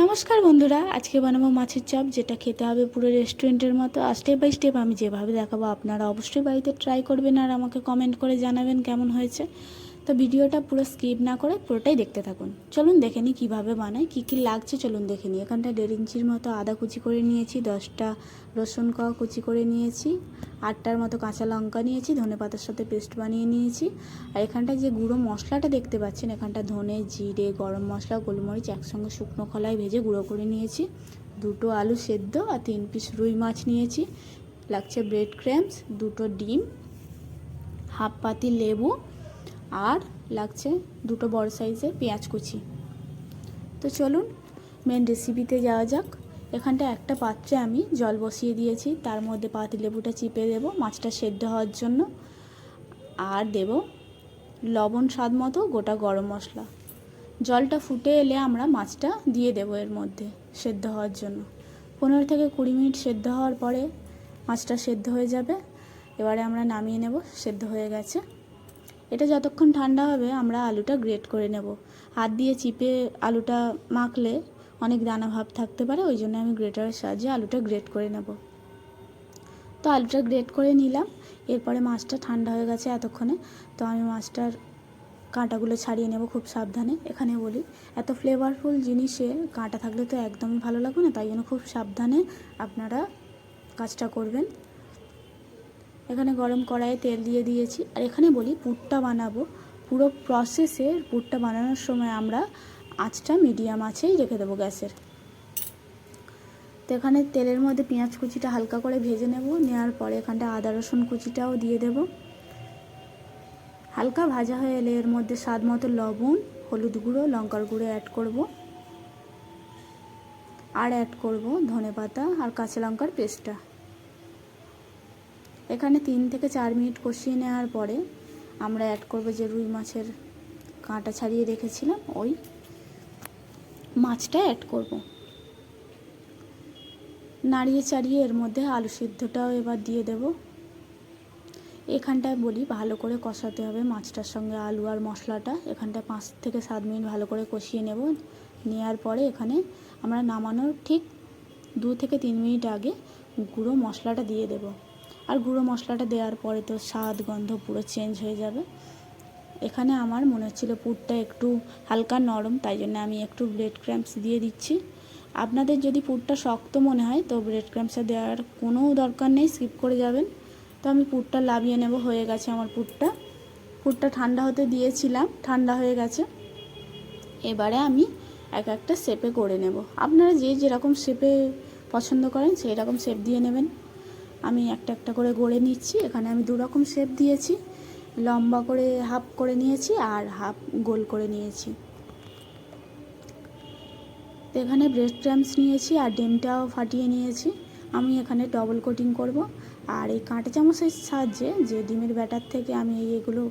নমস্কার বন্ধুরা, আজকে বানাবো মাছের চপ, যেটা খেতে হবে পুরো রেস্টুরেন্টের মতো। আর স্টেপ বাই স্টেপ আমি যেভাবে দেখাবো আপনারা অবশ্যই বাড়িতে ট্রাই করবেন আর আমাকে কমেন্ট করে জানাবেন কেমন হয়েছে। তো ভিডিওটা পুরো স্কিপ না করে পুরোটাই দেখতে থাকুন। চলুন দেখে নিই কীভাবে বানাই, কী কী লাগছে চলুন দেখে নিই। এখানটা 1.5 ইঞ্চির মতো আদা কুচি করে নিয়েছি, 10টা রসুন কোয়া কুচি করে নিয়েছি, 8টার মতো কাঁচা লঙ্কা নিয়েছি, ধনেপাতার সাথে পেস্ট বানিয়ে নিয়েছি। আর এখানটা যে গুঁড়ো মশলাটা দেখতে পাচ্ছেন, এখানটা ধনে, জিরে, গরম মশলা, গোলমরিচ একসঙ্গে শুকনো খোলায় ভেজে গুঁড়ো করে নিয়েছি। 2টো আলু সেদ্ধ আর 3 পিস রুই মাছ নিয়েছি। লাগছে ব্রেড ক্রাম্বস, 2টো ডিম, হাফ পাতি লেবু, আর লাগছে 2টো বড় সাইজের পেঁয়াজ কুচি। তো চলুন মেন রেসিপিতে যাওয়া যাক। এখানটা একটা পাত্রে আমি জল বসিয়ে দিয়েছি, তার মধ্যে পাতিলেবুটা চিপে দেব মাছটা সেদ্ধ হওয়ার জন্য, আর দেব লবণ স্বাদ মতো, গোটা গরম মশলা। জলটা ফুটে এলে আমরা মাছটা দিয়ে দেব এর মধ্যে সেদ্ধ হওয়ার জন্য। 15 থেকে 20 মিনিট সেদ্ধ হওয়ার পরে মাছটা সেদ্ধ হয়ে যাবে। এবারে আমরা নামিয়ে নেব, সেদ্ধ হয়ে গেছে। এটা যতক্ষণ ঠান্ডা হবে আমরা আলুটা গ্রেট করে নেব। হাত দিয়ে চিপে আলুটা মাখলে অনেক দানা ভাব থাকতে পারে, ওই জন্য আমি গ্রেটারের সাহায্যে আলুটা গ্রেট করে নেব। তো আলুটা গ্রেট করে নিলাম। এরপরে মাছটা ঠান্ডা হয়ে গেছে এতক্ষণে, তো আমি মাছটার কাঁটাগুলো ছাড়িয়ে নেব খুব সাবধানে। এখানে বলি, এত ফ্লেভারফুল জিনিসে কাঁটা থাকলে তো একদমই ভালো লাগবে না, তাই জন্য খুব সাবধানে আপনারা কাজটা করবেন। এখানে গরম কড়াইয়ে তেল দিয়ে দিয়েছি। আর এখানে বলি, পুরটা বানাবো, পুরো প্রসেসে পুরটা বানানোর সময় আমরা আঁচটা মিডিয়াম আঁচেই রেখে দেবো গ্যাসের। তো এখানে তেলের মধ্যে পেঁয়াজ কুচিটা হালকা করে ভেজে নেব, নেওয়ার পরে এখানটা আদা রসুন কুচিটাও দিয়ে দেব। হালকা ভাজা হয়ে এলে এর মধ্যে স্বাদ মতো লবণ, হলুদ গুঁড়ো, লঙ্কার গুঁড়ো অ্যাড করব, আর অ্যাড করব ধনেপাতা আর কাঁচা লঙ্কার পেস্টটা। এখানে 3 থেকে 4 মিনিট কষিয়ে নেওয়ার পরে আমরা অ্যাড করব যে রুই মাছের কাঁটা ছাড়িয়ে রেখেছিলাম, ওই মাছটা অ্যাড করব। নাড়িয়ে চাড়িয়ে এর মধ্যে আলু সিদ্ধটাও এবার দিয়ে দেব। এখানটায় বলি, ভালো করে কষাতে হবে মাছটার সঙ্গে আলু আর মশলাটা। এখানটায় 5 থেকে 7 মিনিট ভালো করে কষিয়ে নেব। নেওয়ার পরে এখানে আমরা নামানোর ঠিক 2 থেকে 3 মিনিট আগে গুঁড়ো মশলাটা দিয়ে দেব। আর গুঁড়ো মশলাটা দেওয়ার পরে তো স্বাদ গন্ধ পুরো চেঞ্জ হয়ে যাবে। এখানে আমার মনে হচ্ছিল পুরটা একটু হালকা নরম, তাই জন্য আমি একটু ব্রেড ক্রাম্বস দিয়ে দিচ্ছি। আপনাদের যদি পুরটা শক্ত মনে হয় তো ব্রেড ক্রাম্বসটা দেওয়ার কোনো দরকার নেই, স্কিপ করে যাবেন। তো আমি পুরটা লাভিয়ে নেব, হয়ে গেছে আমার পুরটা ঠান্ডা হতে দিয়েছিলাম, ঠান্ডা হয়ে গেছে। এবারে আমি এক একটা শেপে করে নেব। আপনারা যে যেরকম শেপে পছন্দ করেন সেই রকম শেপ দিয়ে নেবেন। আমি একটা একটা করে গড়ে নিচ্ছি। এখানে আমি 2 রকম শেপ দিয়েছি, লম্বা করে হাফ করে নিয়েছি আর হাফ গোল করে নিয়েছি। তো এখানে ব্রেড ক্রাম্বস নিয়েছি আর ডিমটাও ফাটিয়ে নিয়েছি। আমি এখানে ডবল কোটিং করব। আর এই কাঁটা চামচের সাহায্যে যে ডিমের ব্যাটার থেকে আমি এইগুলো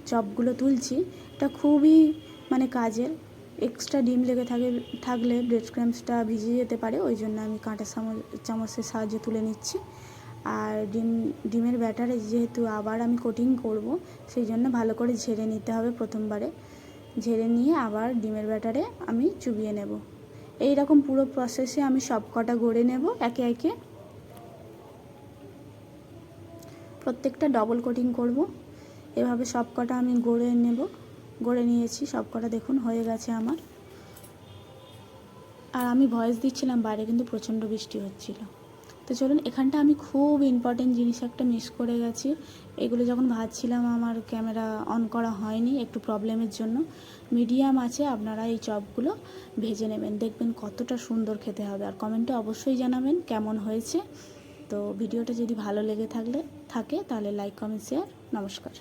চপগুলো তুলছি, এটা খুবই কাজের। এক্সট্রা ডিম লেগে থাকলে ব্রেড ক্রাম্বসটা ভিজে যেতে পারে, ওই জন্য আমি কাঁটা চামচের সাহায্যে তুলে নিচ্ছি। আর ডিমের ব্যাটারে যেহেতু আবার আমি কোটিং করব, সেই জন্য ভালো করে ঝেড়ে নিতে হবে। প্রথমবারে ঝেড়ে নিয়ে আবার ডিমের ব্যাটারে আমি চুবিয়ে নেব। এই রকম পুরো প্রসেসে আমি সব কটা গড়ে নেব একে একে। প্রত্যেকটা ডবল কোটিং করব, এভাবে সব কটা আমি গড়ে নিয়েছি সব কটা। দেখুন হয়ে গেছে আমার। আর আমি ভয়েস দিচ্ছিলাম, বাইরে কিন্তু প্রচণ্ড বৃষ্টি হচ্ছিল। তো চলুন, এখানটা আমি খুব ইম্পর্টেন্ট জিনিস একটা মিস করে গেছি। এগুলো যখন ভাজছিলাম আমার ক্যামেরা অন করা হয়নি একটু প্রবলেমের জন্য। মিডিয়াম আছে আপনারা এই চপগুলো ভেজে নেবেন, দেখবেন কতটা সুন্দর খেতে হবে। আর কমেন্টে অবশ্যই জানাবেন কেমন হয়েছে। তো ভিডিওটা যদি ভালো লেগে থাকে তাহলে লাইক, কমেন্ট, শেয়ার। নমস্কার।